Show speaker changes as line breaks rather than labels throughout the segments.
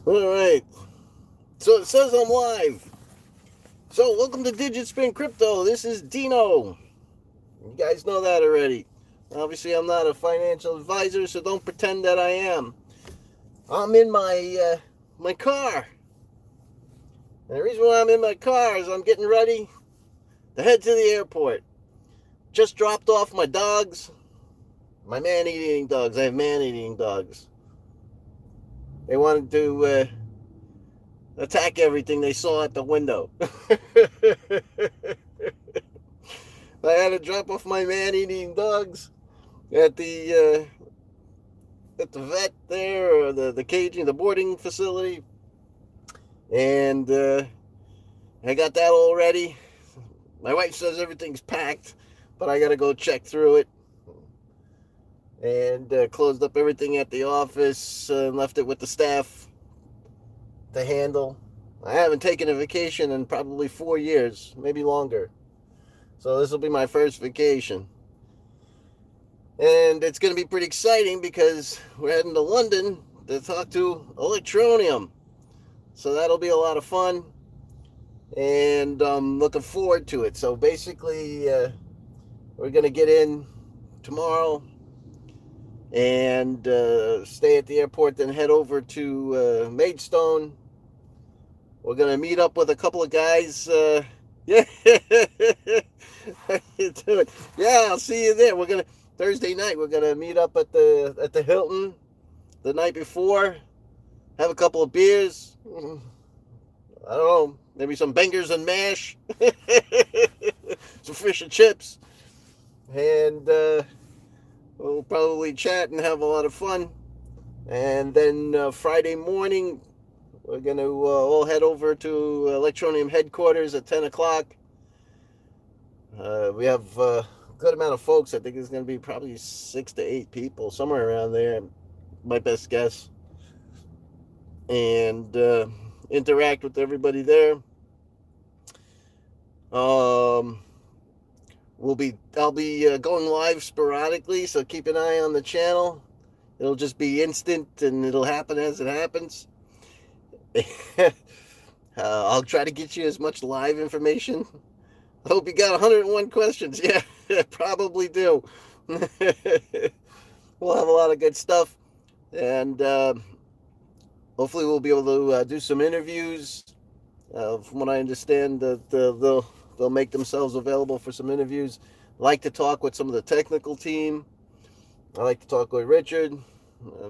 All right. So it says I'm live. So welcome to Digit Spin Crypto. This is Dino. You guys know that already. Obviously, I'm not a financial advisor, so don't pretend that I am. I'm in my car. And the reason why I'm in my car is I'm getting ready to head to the airport. Just dropped off my dogs, my man-eating dogs. I have man-eating dogs. They wanted to attack everything they saw at the window. I had to drop off my man-eating dogs at the vet there, or the caging, the boarding facility, and I got that all ready. My wife says everything's packed, but I gotta go check through it, and closed up everything at the office and left it with the staff to handle. I haven't taken a vacation in probably 4 years, maybe longer. So this will be my first vacation. And it's going to be pretty exciting because we're heading to London to talk to Electroneum. So that'll be a lot of fun. And I'm looking forward to it. So basically, we're going to get in tomorrow and stay at the airport, then head over to Maidstone. We're going to meet up with a couple of guys. Yeah. How you doing? Yeah, I'll see you there. We're gonna Thursday night. We're gonna meet up at the Hilton the night before. Have a couple of beers. I don't know, maybe some bangers and mash, some fish and chips, and we'll probably chat and have a lot of fun. And then Friday morning, we're gonna all head over to Electroneum headquarters at 10 o'clock. We have a good amount of folks. I think it's going to be probably 6 to 8 people, somewhere around there, my best guess. And interact with everybody there. Um, I'll be going live sporadically, so keep an eye on the channel. It'll just be instant, and it'll happen as it happens. I'll try to get you as much live information. I hope you got 101 questions. Yeah, probably do. We'll have a lot of good stuff, and hopefully we'll be able to do some interviews. From what I understand, that they'll make themselves available for some interviews. I like to talk with some of the technical team. I like to talk with Richard,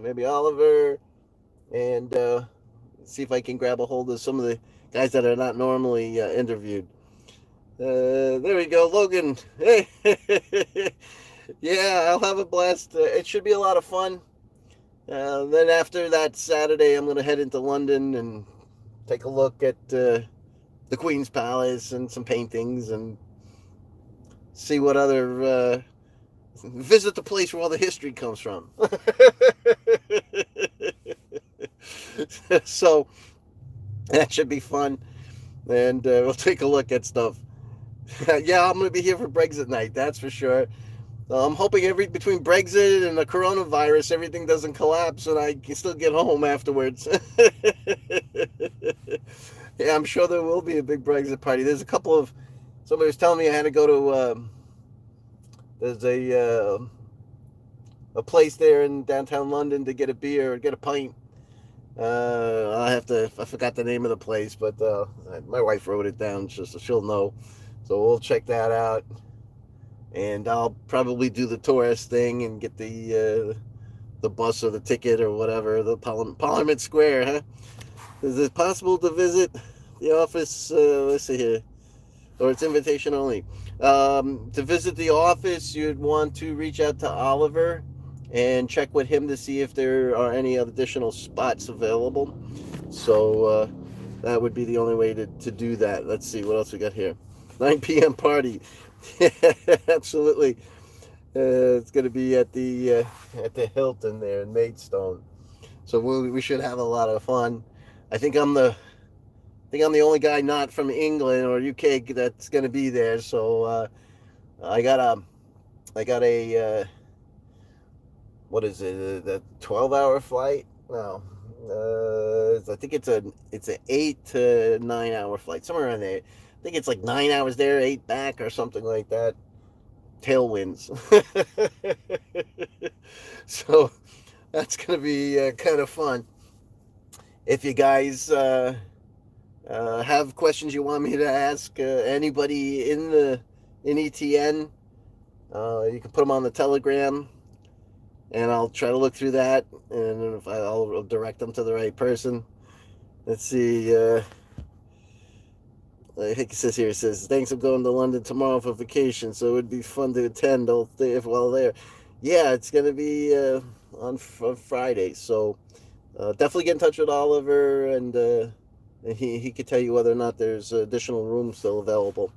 maybe Oliver, and see if I can grab a hold of some of the guys that are not normally interviewed. There we go, Logan. Hey, yeah, I'll have a blast. It should be a lot of fun. Then after that Saturday, I'm gonna head into London and take a look at the Queen's Palace and some paintings and see what other visit the place where all the history comes from. So that should be fun, and we'll take a look at stuff. Yeah, I'm gonna be here for Brexit night. That's for sure. I'm hoping between Brexit and the coronavirus, everything doesn't collapse and I can still get home afterwards. Yeah, I'm sure there will be a big Brexit party. There's a couple of somebody was telling me I had to go to there's a place there in downtown London to get a beer or get a pint. I forgot the name of the place, but my wife wrote it down just so she'll know. So we'll check that out, and I'll probably do the tourist thing and get the bus or the ticket or whatever, the Parliament Square, huh? Is it possible to visit the office? Let's see here. Or it's invitation only. To visit the office, you'd want to reach out to Oliver and check with him to see if there are any additional spots available. So that would be the only way to do that. Let's see what else we got here. 9 p.m. party. Absolutely. It's going to be at the Hilton there in Maidstone. So we should have a lot of fun. I think I'm the only guy not from England or UK that's going to be there. So I got a I got a what is it? A 12-hour flight? No, I think it's an 8 to 9 hour flight, somewhere around there. I think it's like 9 hours there, 8 back, or something like that. Tailwinds. So that's gonna be kind of fun. If you guys have questions you want me to ask anybody in ETN, you can put them on the Telegram, and I'll try to look through that, and if I'll direct them to the right person. Let's see. I think it says here, it says, thanks, I'm going to London tomorrow for vacation, so it would be fun to attend while there. Yeah, it's going to be on Friday, so definitely get in touch with Oliver, and he could tell you whether or not there's additional rooms still available.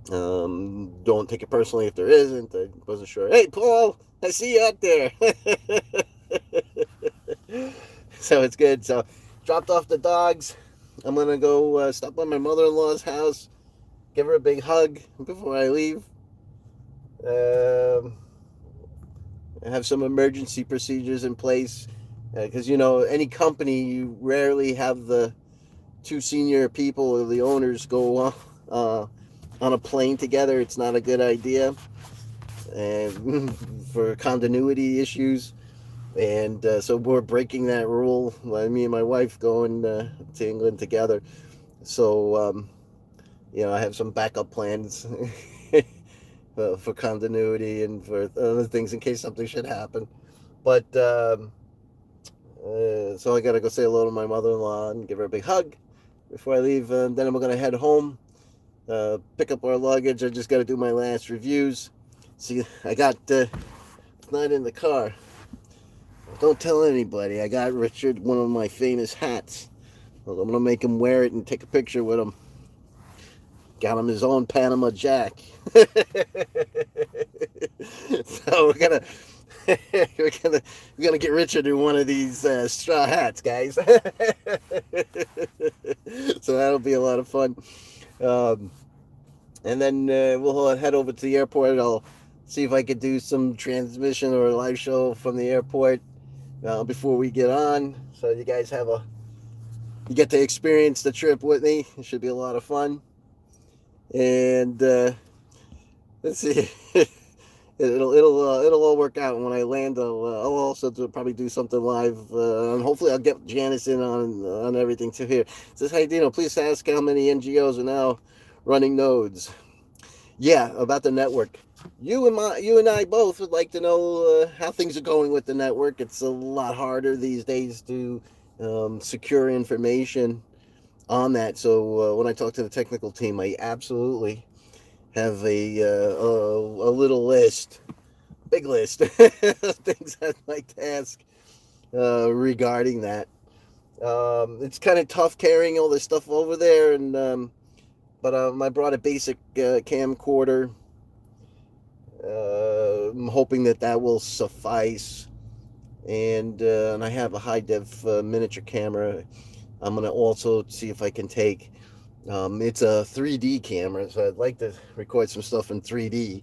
Don't take it personally if there isn't. I wasn't sure. Hey, Paul, I see you out there. So it's good. So dropped off the dogs. I'm going to go stop by my mother-in-law's house, give her a big hug before I leave. I have some emergency procedures in place because, any company, you rarely have the two senior people or the owners go on a plane together. It's not a good idea, and for continuity issues. And so we're breaking that rule. Me and my wife going to England together. So, I have some backup plans for continuity and for other things in case something should happen. But so I got to go say hello to my mother-in-law and give her a big hug before I leave. And then I'm going to head home, pick up our luggage. I just got to do my last reviews. See, I got, it's not in the car. Don't tell anybody. I got Richard one of my famous hats. I'm going to make him wear it and take a picture with him. Got him his own Panama Jack. So we're gonna get Richard in one of these straw hats, guys. So that'll be a lot of fun. And then we'll head over to the airport. I'll see if I could do some transmission or a live show from the airport before we get on, so you guys you get to experience the trip with me. It should be a lot of fun. And let's see, it'll all work out. When I land, I'll also probably do something live, and hopefully I'll get Janice in on everything too. Here it says, hey Dino, please ask how many NGOs are now running nodes. Yeah, about the network. You and I both would like to know how things are going with the network. It's a lot harder these days to secure information on that. So when I talk to the technical team, I absolutely have a little list, big list of things I'd like to ask regarding that. It's kind of tough carrying all this stuff over there, and but I brought a basic camcorder. I'm hoping that will suffice, and I have a high def miniature camera. I'm gonna also see if I can take. It's a 3D camera, so I'd like to record some stuff in 3D.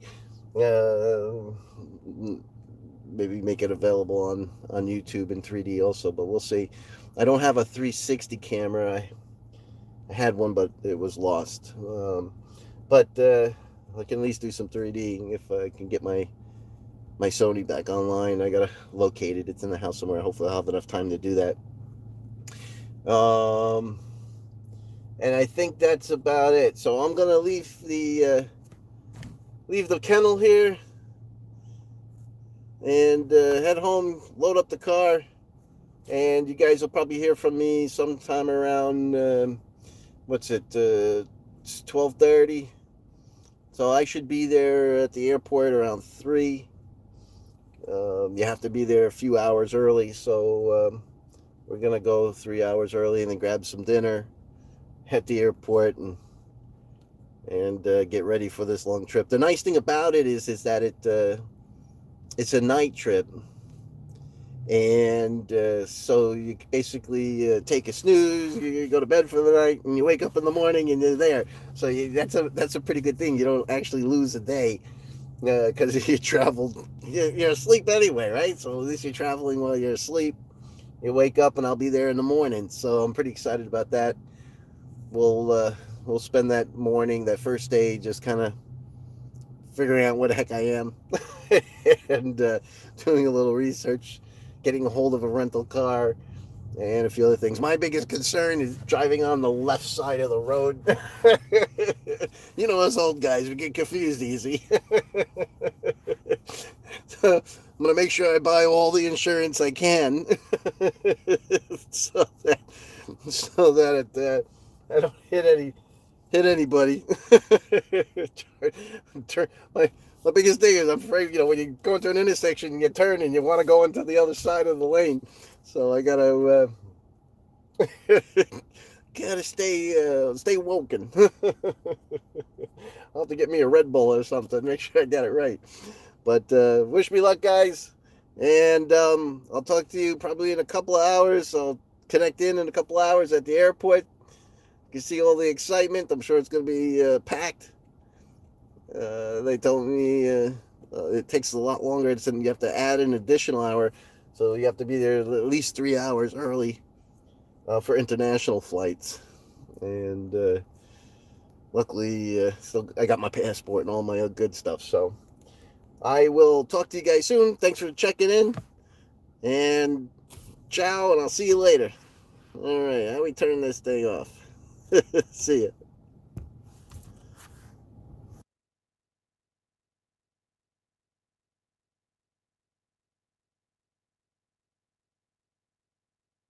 Maybe make it available on YouTube in 3D also, but we'll see. I don't have a 360 camera. I had one, but it was lost. But I can at least do some 3D if I can get my Sony back online. I gotta locate it. It's in the house somewhere. Hopefully I'll have enough time to do that. And I think that's about it. So I'm gonna leave the kennel here and head home, load up the car, and you guys will probably hear from me sometime around what's it, 12:30. So I should be there at the airport around 3. You have to be there a few hours early, so we're gonna go 3 hours early and then grab some dinner, hit the airport, and get ready for this long trip. The nice thing about it is that it's a night trip, and so you basically take a snooze, you go to bed for the night, and you wake up in the morning and you're there. So that's a pretty good thing. You don't actually lose a day because you traveled. You're asleep anyway, right? So at least you're traveling while you're asleep. you wake up and I'll be there in the morning. So I'm pretty excited about that. We'll spend that morning, that first day, just kind of figuring out what the heck I am, and doing a little research, getting a hold of a rental car, and a few other things. My biggest concern is driving on the left side of the road. You know, us old guys, we get confused easy. So I'm gonna make sure I buy all the insurance I can, so that I don't hit anybody. My biggest thing is I'm afraid, when you go into an intersection, you turn and you want to go into the other side of the lane. So I gotta gotta stay woken. I'll have to get me a Red Bull or something. Make sure I got it right. But wish me luck, guys. And I'll talk to you probably in a couple of hours. I'll connect in a couple of hours at the airport. You can see all the excitement. I'm sure it's going to be packed. They told me it takes a lot longer. It's, you have to add an additional hour. So you have to be there at least 3 hours early for international flights. And luckily, still I got my passport and all my good stuff. So I will talk to you guys soon. Thanks for checking in. And ciao, and I'll see you later. All right, how we turn this thing off? See ya.